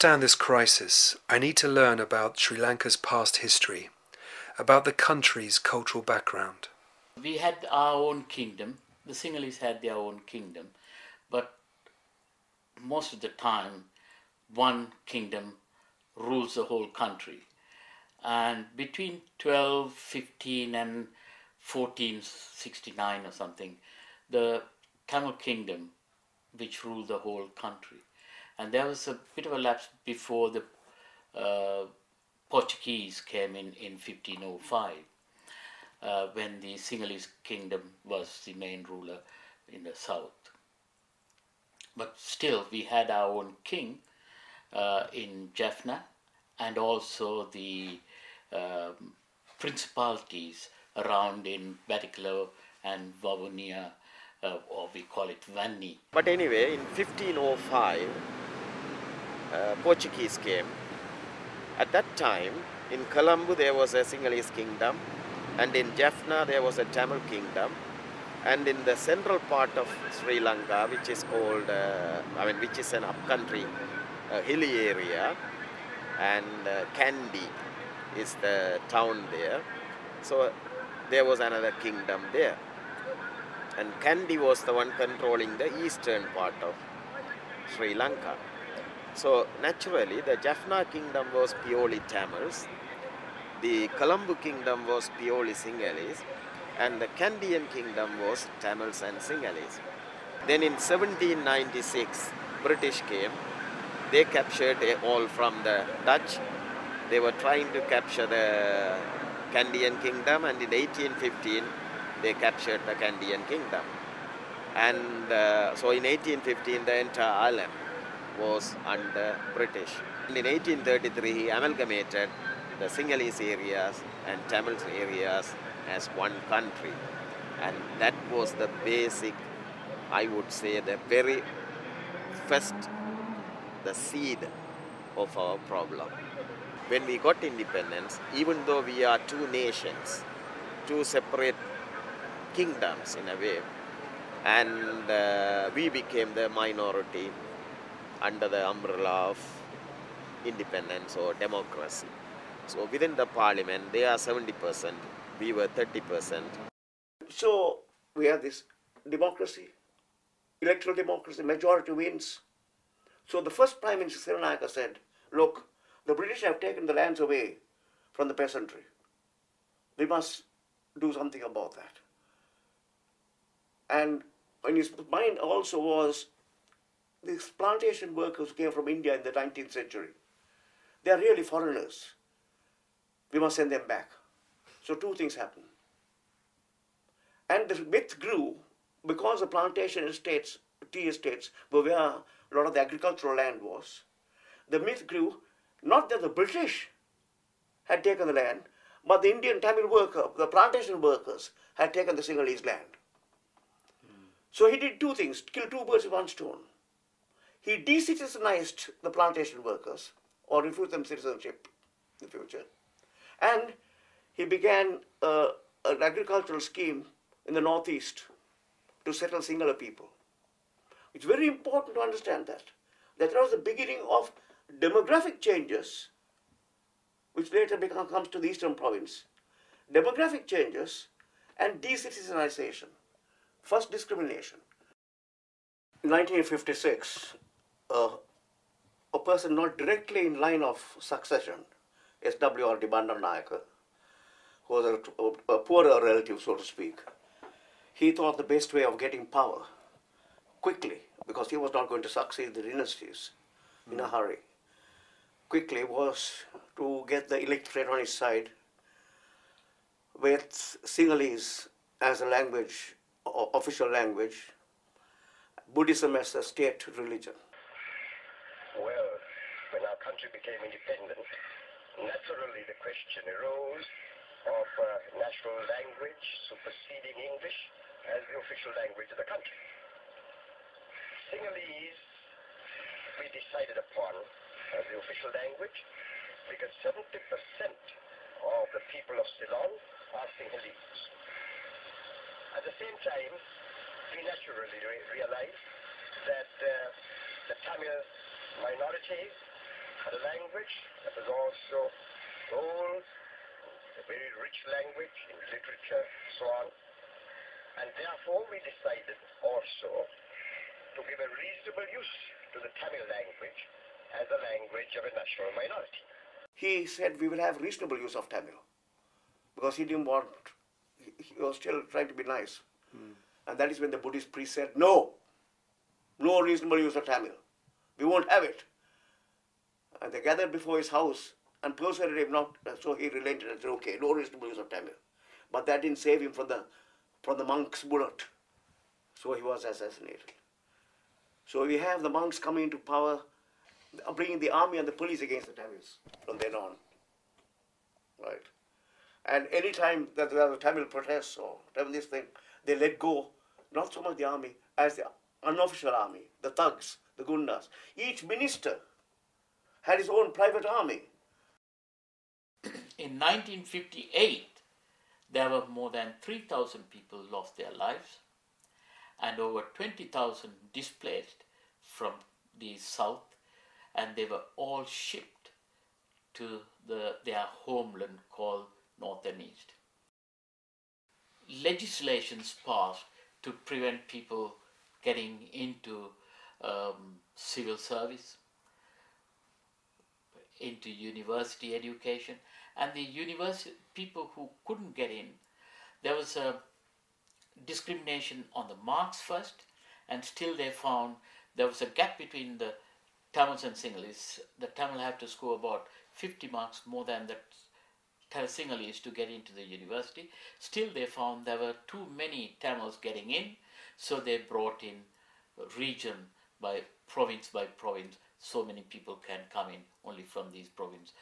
understand this crisis, I need to learn about Sri Lanka's past history, about the country's cultural background. We had our own kingdom. The Sinhalese had their own kingdom, but most of the time, one kingdom rules the whole country. And between 1215 and 1469 or something, the Tamil kingdom, which ruled the whole country. And there was a bit of a lapse before the Portuguese came in 1505, when the Sinhalese kingdom was the main ruler in the south. But still, we had our own king in Jaffna, and also the principalities around in Batticaloa and Vavonia, or we call it Vanni. But anyway, in 1505, Portuguese came. At that time, in Colombo there was a Sinhalese kingdom, and in Jaffna there was a Tamil kingdom, and in the central part of Sri Lanka, which is called, which is an upcountry, hilly area, and Kandy is the town there. So there was another kingdom there, and Kandy was the one controlling the eastern part of Sri Lanka. So naturally, the Jaffna kingdom was purely Tamils, the Colombo kingdom was purely Sinhalese, and the Kandian kingdom was Tamils and Sinhalese. Then in 1796, British came. They captured all from the Dutch. They were trying to capture the Kandian kingdom, and in 1815, they captured the Kandian kingdom. And so in 1815, the entire island was under British. And in 1833, he amalgamated the Sinhalese areas and Tamil areas as one country. And that was the basic, I would say, the very first, the seed of our problem. When we got independence, even though we are two nations, two separate kingdoms in a way, and we became the minority under the umbrella of independence or democracy. So within the parliament, they are 70%, we were 30%. So we have this democracy, electoral democracy, majority wins. So the first Prime Minister Siranaika said, look, the British have taken the lands away from the peasantry. We must do something about that. And in his mind also was, these plantation workers who came from India in the 19th century. They are really foreigners. We must send them back. So two things happened. And the myth grew because the plantation estates, tea estates, were where a lot of the agricultural land was. The myth grew not that the British had taken the land, but the Indian Tamil worker, the plantation workers, had taken the Sinhalese land. So he did two things, killed two birds with one stone. He decitizenized the plantation workers, or refused them citizenship in the future. And he began an agricultural scheme in the northeast to settle Sinhala people. It's very important to understand that was the beginning of demographic changes, which later comes to the eastern province. Demographic changes and decitizenization. First, discrimination. In 1956, a person not directly in line of succession, S.W.R.D. Bandaranaike, who was a poorer relative, so to speak, he thought the best way of getting power quickly, because he was not going to succeed the dynasties in a hurry, quickly was to get the electorate on his side with Sinhalese as a language, official language, Buddhism as a state religion. Well, when our country became independent, naturally the question arose of national language superseding English as the official language of the country. Sinhalese we decided upon as the official language because 70% of the people of Ceylon are Sinhalese. At the same time, we naturally realized that the Tamil minority a language that was also old, a very rich language in literature, so on. And therefore we decided also to give a reasonable use to the Tamil language as a language of a national minority. He said we will have reasonable use of Tamil because he didn't want, he was still trying to be nice. And that is when the Buddhist priest said, no, no reasonable use of Tamil. We won't have it. And they gathered before his house and persuaded him not, so he relented and said, okay, no reasonable use of Tamil. But that didn't save him from the monk's bullet. So he was assassinated. So we have the monks coming into power, bringing the army and the police against the Tamils from then on. Right. And any time that there was a Tamil protest or Tamil this thing, they let go, not so much the army, as the unofficial army, the thugs, the gundas. Each minister had his own private army. In 1958, there were more than 3,000 people lost their lives and over 20,000 displaced from the south, and they were all shipped to their homeland called North and East. Legislations passed to prevent people getting into civil service, into university education, and the university people who couldn't get in, there was a discrimination on the marks first, and still they found there was a gap between the Tamils and Sinhalese. The Tamil have to score about 50 marks more than the Sinhalese to get into the university. Still they found there were too many Tamils getting in, so they brought in region by province, so many people can come in only from these provinces.